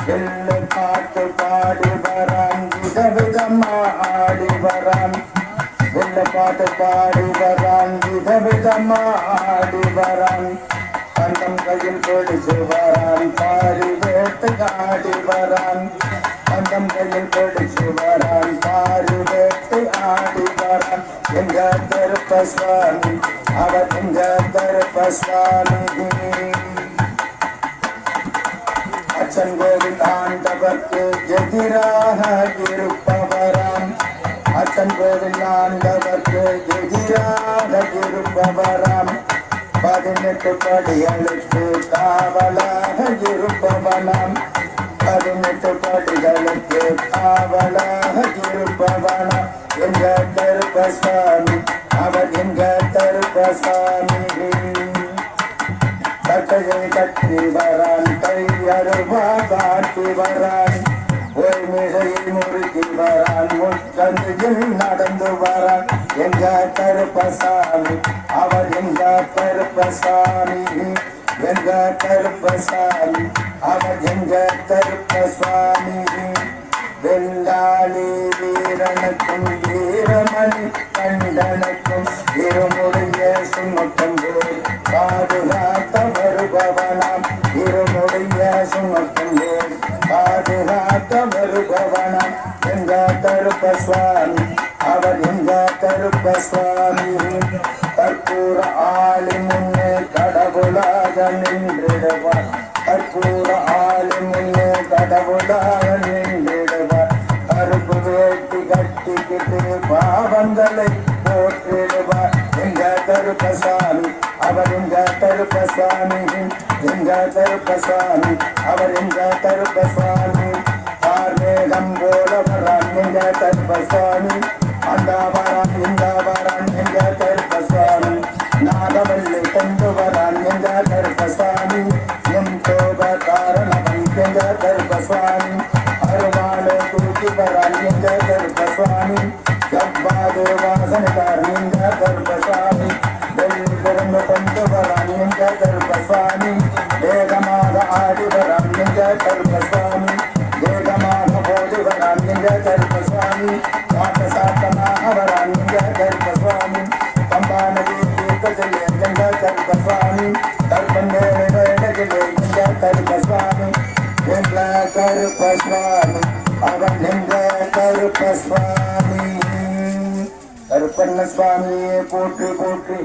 வெள்ளை பாட்டு பாடி வரான் விதவிதமா ஆடி வரான் வெள்ளை பாட்டு பாடி வரான் விதவிதமா ஆடி வரான் பந்தம் கையில் பிடிச்சு வரான் பாரி வேட்டு ஆடி வரான் பந்தம் கையில் பிடிச்சு வரான் பாரி வேட்டு ஆடி வரான் எங்க கருப்பசாமி அவர் எங்க கருப்பசாமி அச்சன் கோவில் ஆண்டவர்க்கு எதிராக இருப்பவராம் அச்சன் கோவில் ஆண்டவர்க்கு எதிராக இருப்பவராம் 18 படிகளுக்கு காவலாக இருப்பவனாம் 18 படிகளுக்கு காவலாக இருப்பவனாம் எங்க கருப்பசாமி அவர் எங்க கருப்பசாமி கட்டையை கட்டி வரான் கையருவா காட்டி வரான் ஒரு மிகையை முறுக்கி வரான் முச்சந்தியில் நடந்து வரான் எங்க கருப்பசாமி அவர் எங்க கருப்பசாமி எங்க கருப்பசாமி அவர் எங்க கருப்பசாமி வெள்ளாளி வீரனுக்கும் வீரமணி கண்டனுக்கும் இருமுடைய சுமக்கும் போது பாதுகாத்த வருபவனாம் இருமுடைய சுமக்கும் போது பாதுகாத்த வருபவனாம் எங்க கருப்பசாமி அவர் எங்க கருப்பசாமி கற்பூர ஆளி முன்னே கடவுளாக நின்றிடுவார் கற்பூர ஆளி முன்னே கடவுளாக நின்றிடுவார் கருப்பு வேட்டி கட்டிக்கிட்டு பாவங்களை போற்றிடுவார் எங்க கருப்பசாமி அவர் எங்க கருப்பசாமி எங்க கருப்பசாமி அவர் எங்க கருப்பசாமி கார்மேகம் போல வரான் எங்க கருப்பசாமி அந்த வரான் இந்த வரான் எங்க கருப்பசாமி நாகவல்லி கொண்டு வரான் எங்க கருப்பசாமி எம் தோப காரணவன் எங்க கருப்பசாமி அருவாளை தூக்கி வரான் எங்க கருப்பசாமி எவ்வாறு வாசனைக்காரன் எங்க கருப்பசாமி வெள்ளி பிறந்து கொண்டு வரான் எங்க கருப்பசாமி வேகமாக ஆடி வரான் எங்க கருப்பசாமி வேகமாக போது வரான் எங்க கருப்பசாமி சாட்ட சாட்டமாக வரான் எங்க கருப்பசாமி பம்பா நதி தீர்க்கத்திலே எங்க கருப்பசாமி கருப்பந்தேவை வேடகிலே எங்க கருப்பசாமி எங்க கருப்பசாமி அவன் எங்க கருப்பசாமி கருப்பண்ண சுவாமியே போற்றி போற்றி